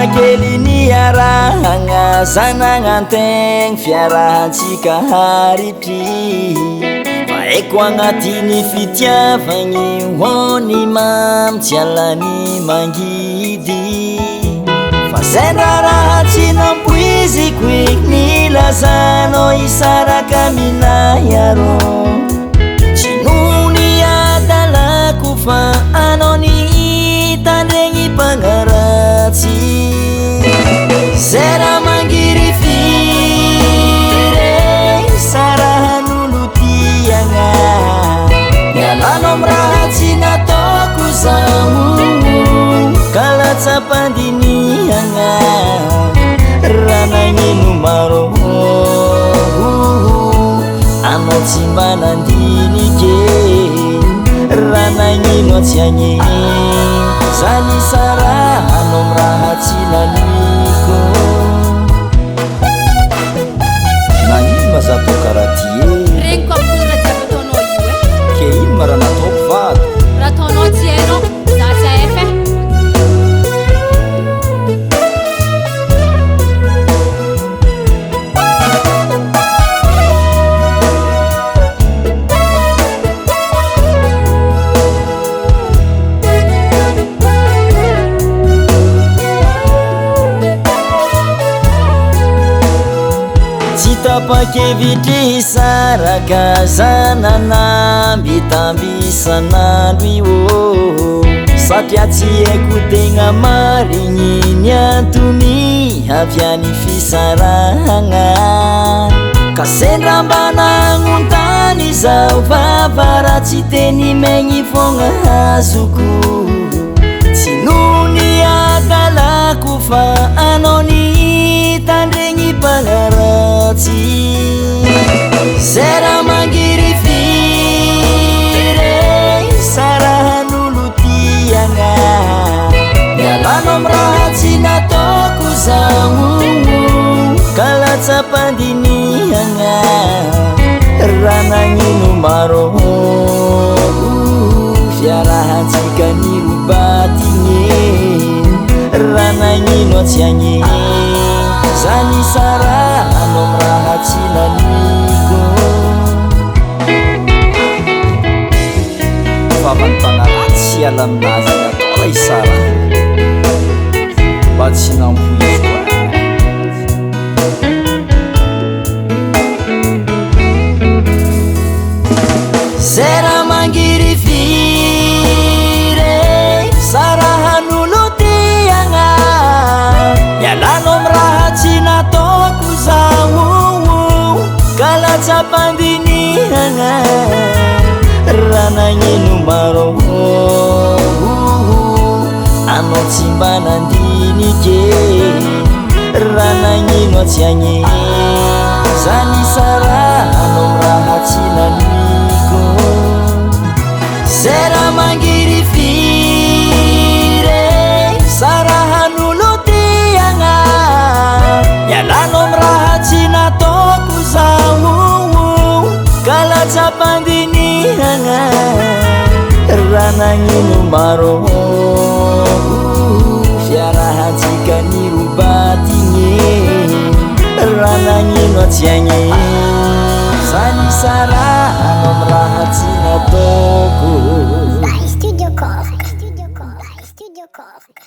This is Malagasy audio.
kely niarahagna zanagnanteng fiarahantsika haritry fahaiko agnatiny fitiavagny hony mamy tsy alany mangidy fa zay raha tsy nampoiziko nilazanao isaraka aminahy arô tsy nony adalako fa anao ny hitandregny mpagnaratsy zay raha mangiry firy sarahan'olo tiagna mialanao amy raha tsy nataoko zaho ka latsapandinihagna raha nagnino maro anao tsy mba nandinike raha nagnino tsy agny zany sara anao amy raha tsy naniko nagnino mazatao karaha ty regniko amikory raha jiaby ataonao io ke ino ma raha nataoko vato raha ataonao tsy hainao za tsy haefa tapakevitry saraka zananamby tambisanandro io satria tsy haiko tegna marigny ny antony avy any fisarahagna ka sendra mba nagnontany zao vavara tsy teny maigny fogna azoko tsy nony adalako fa anao ny hitandregny mpagnaratsy zay raha mangiry firy sarahan'olo tiagna mialanao amy raha tsy nataoko zaho ka latsapandinihagna raha nagnino maro fiarahantsika nirobatigny raha nagnino tsy agny zany sara anao amy raha tsy naniko fa manompagnaratsy sy ala aminazy atao raha isara mba tsy nampoiziko zay raha mangiry firy sarahan'olo tiagna mialanao amy raha tsy nataoko zaho ka latsapandinihagna raha nagnino maro anao tsy mba nandinike raha nagnino tsy agny zany sara anao amy raha tsy naniko zay raha mangiry firy sarahan'olo tiagna mialanao amy raha tsy nataoko zaho ka latsapandinihagna raha nagnino maro fiarahantsika nirobatigny raha nagnino tsy agny zany sara anao amy raha tsy nataoko By Studio Cork.